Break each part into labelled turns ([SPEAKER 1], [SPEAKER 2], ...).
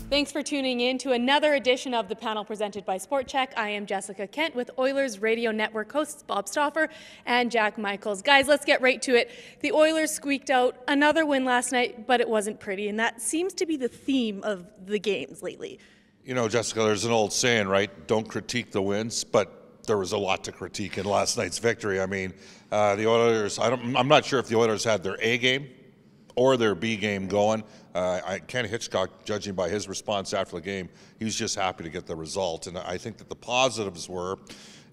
[SPEAKER 1] Thanks for tuning in to another edition of the panel presented by Sport Chek. I am Jessica Kent with Oilers Radio Network hosts Bob Stauffer and Jack Michaels. Guys, let's get right to it. The Oilers squeaked out another win last night, but it wasn't pretty, and that seems to be the theme of the games lately.
[SPEAKER 2] You know, Jessica, there's an old saying, right? Don't critique the wins, but there was a lot to critique in last night's victory. I mean, the Oilers, I'm not sure if the Oilers had their A game or their B game going. Ken Hitchcock, judging by his response after the game, he was just happy to get the result. And I think that the positives were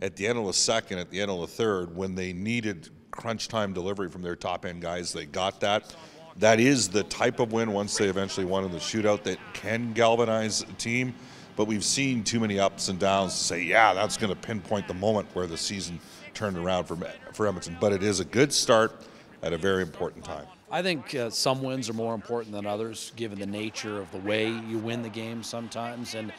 [SPEAKER 2] at the end of the second, at the end of the third, when they needed crunch time delivery from their top end guys, they got that. That is the type of win, once they eventually won in the shootout, that can galvanize a team. But we've seen too many ups and downs to say, yeah, that's going to pinpoint the moment where the season turned around for Edmonton. But it is a good start at a very important time.
[SPEAKER 3] I think some wins are more important than others, given the nature of the way you win the game sometimes. And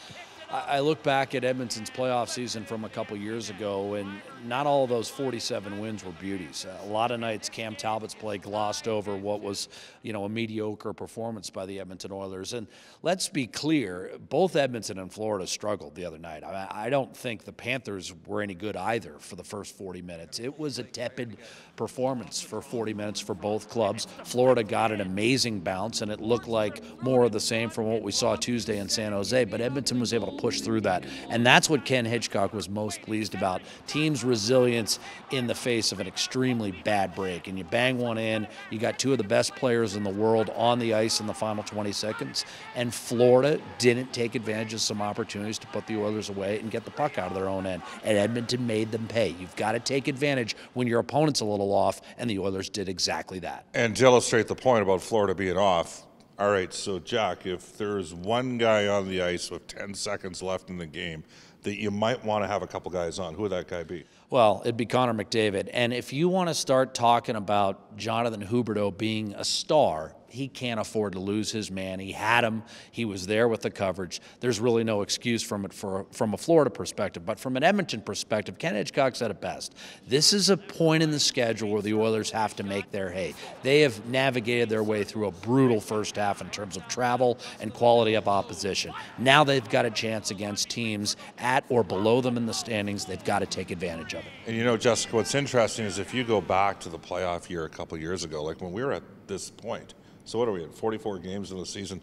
[SPEAKER 3] I look back at Edmonton's playoff season from a couple years ago, and not all of those 47 wins were beauties. A lot of nights Cam Talbot's play glossed over what was, a mediocre performance by the Edmonton Oilers. And let's be clear, both Edmonton and Florida struggled the other night. I don't think the Panthers were any good either for the first 40 minutes. It was a tepid performance for 40 minutes for both clubs. Florida got an amazing bounce, and it looked like more of the same from what we saw Tuesday in San Jose, but Edmonton was able to push through that. And that's what Ken Hitchcock was most pleased about. Team's resilience in the face of an extremely bad break. And you bang one in, you got two of the best players in the world on the ice in the final 20 seconds, and Florida didn't take advantage of some opportunities to put the Oilers away and get the puck out of their own end. And Edmonton made them pay. You've got to take advantage when your opponent's a little off, and the Oilers did exactly that.
[SPEAKER 2] And to illustrate the point about Florida being off, all right, so Jack, if there's one guy on the ice with 10 seconds left in the game that you might want to have a couple guys on, who would that guy be?
[SPEAKER 3] Well, it'd be Connor McDavid. And if you want to start talking about Jonathan Huberdeau being a star, he can't afford to lose his man. He had him. He was there with the coverage. There's really no excuse from it from a Florida perspective. But from an Edmonton perspective, Ken Hitchcock said it best. This is a point in the schedule where the Oilers have to make their hay. They have navigated their way through a brutal first half in terms of travel and quality of opposition. Now they've got a chance against teams at or below them in the standings. They've got to take advantage of it.
[SPEAKER 2] And Jessica, what's interesting is if you go back to the playoff year a couple years ago, like when we were at this point, so what are we at, 44 games in the season?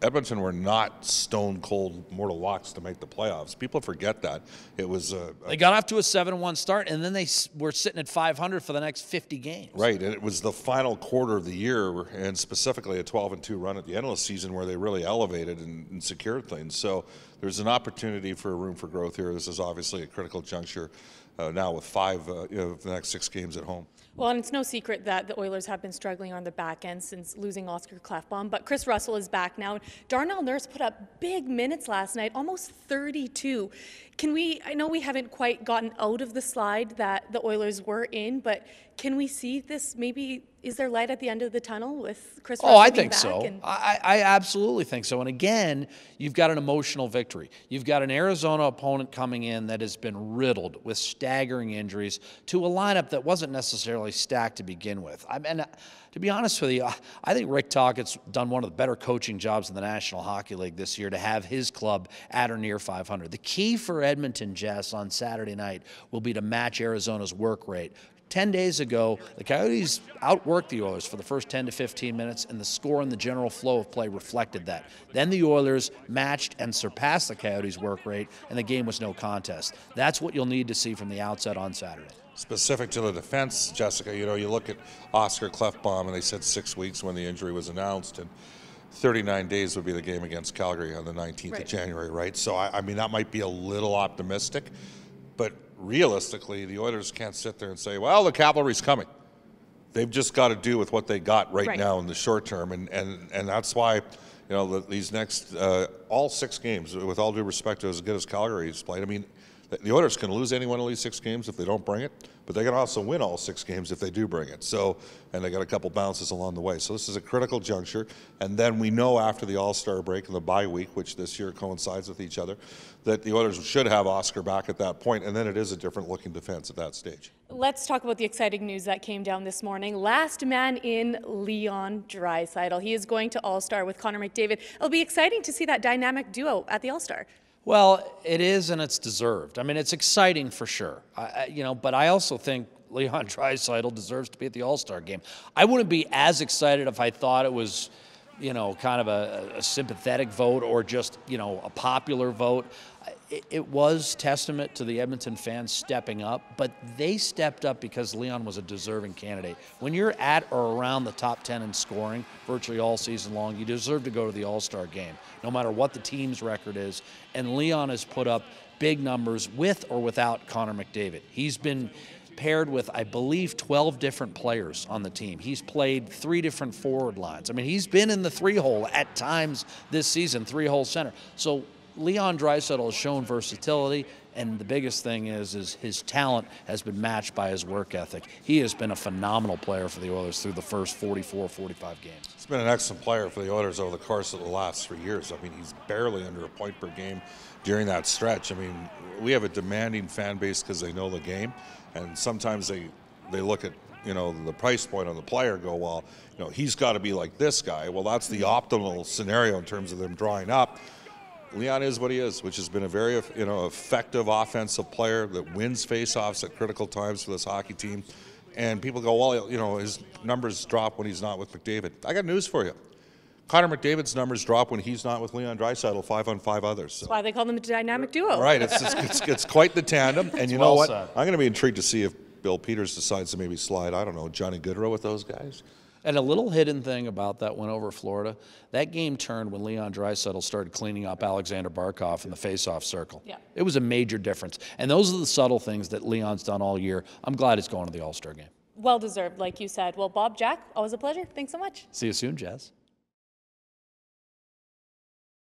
[SPEAKER 2] Edmonton were not stone-cold mortal locks to make the playoffs. People forget that. It was
[SPEAKER 3] they got off to a 7-1 start, and then they were sitting at 500 for the next 50 games.
[SPEAKER 2] Right, and it was the final quarter of the year, and specifically a 12-2 run at the end of the season where they really elevated and secured things. So there's an opportunity for room for growth here. This is obviously a critical juncture now with the next 6 games at home.
[SPEAKER 1] Well, and it's no secret that the Oilers have been struggling on the back end since losing Oscar Klefbom, but Chris Russell is back now. Darnell Nurse put up big minutes last night, almost 32. I know we haven't quite gotten out of the slide that the Oilers were in, but can we see this maybe? Is there light at the end of the tunnel with Chris Russell
[SPEAKER 3] I
[SPEAKER 1] being
[SPEAKER 3] think
[SPEAKER 1] back?
[SPEAKER 3] so. I absolutely think so. And again, you've got an emotional victory. You've got an Arizona opponent coming in that has been riddled with staggering injuries to a lineup that wasn't necessarily stacked to begin with. To be honest with you, I think Rick Tockett's done one of the better coaching jobs in the National Hockey League this year to have his club at or near 500. The key for Edmonton, Jess, on Saturday night will be to match Arizona's work rate. 10 days ago, the Coyotes outworked the Oilers for the first 10 to 15 minutes, and the score and the general flow of play reflected that. Then the Oilers matched and surpassed the Coyotes' work rate, and the game was no contest. That's what you'll need to see from the outset on Saturday.
[SPEAKER 2] Specific to the defense, Jessica, you look at Oscar Klefbom, and they said 6 weeks when the injury was announced, and 39 days would be the game against Calgary on the 19th of January, right? So, that might be a little optimistic, but realistically, the Oilers can't sit there and say, well, the cavalry's coming. They've just got to do with what they got right now in the short term, and that's why, these next all 6 games, with all due respect to as good as Calgary's played, The Oilers can lose any one of these 6 games if they don't bring it, but they can also win all 6 games if they do bring it. So, and they got a couple bounces along the way. So this is a critical juncture. And then we know after the All-Star break and the bye week, which this year coincides with each other, that the Oilers should have Oscar back at that point, and then it is a different looking defense at that stage.
[SPEAKER 1] Let's talk about the exciting news that came down this morning. Last man in, Leon Draisaitl. He is going to All-Star with Connor McDavid. It'll be exciting to see that dynamic duo at the All-Star.
[SPEAKER 3] Well, it is, and it's deserved. I mean, it's exciting for sure. But I also think Leon Draisaitl deserves to be at the All-Star game. I wouldn't be as excited if I thought it was, kind of a sympathetic vote or just, a popular vote. It was testament to the Edmonton fans stepping up, but they stepped up because Leon was a deserving candidate. When you're at or around the top 10 in scoring virtually all season long, you deserve to go to the All-Star game, no matter what the team's record is. And Leon has put up big numbers with or without Connor McDavid. He's been paired with, I believe, 12 different players on the team. He's played 3 different forward lines. I mean, he's been in the 3-hole at times this season, 3-hole center. So Leon Draisaitl has shown versatility, and the biggest thing is his talent has been matched by his work ethic. He has been a phenomenal player for the Oilers through the first 44, 45 games.
[SPEAKER 2] He's been an excellent player for the Oilers over the course of the last 3 years. I mean, he's barely under a point per game during that stretch. I mean, we have a demanding fan base because they know the game, and sometimes they look at the price point on the player, go, well, he's got to be like this guy. Well, that's the optimal scenario in terms of them drawing up. Leon is what he is, which has been a very effective offensive player that wins faceoffs at critical times for this hockey team. And people go, well, his numbers drop when he's not with McDavid. I got news for you. Connor McDavid's numbers drop when he's not with Leon Draisaitl, 5-on-5 others. So.
[SPEAKER 1] That's why they call them a dynamic duo.
[SPEAKER 2] Right, it's quite the tandem. And you know what? I'm going to be intrigued to see if Bill Peters decides to maybe slide, I don't know, Johnny Gaudreau with those guys.
[SPEAKER 3] And a little hidden thing about that win over Florida, that game turned when Leon Draisaitl started cleaning up Alexander Barkov in the face-off circle.
[SPEAKER 1] Yeah.
[SPEAKER 3] It was a major difference. And those are the subtle things that Leon's done all year. I'm glad he's going to the All-Star game.
[SPEAKER 1] Well deserved, like you said. Well, Bob, Jack, always a pleasure. Thanks so much.
[SPEAKER 3] See you soon, Jazz.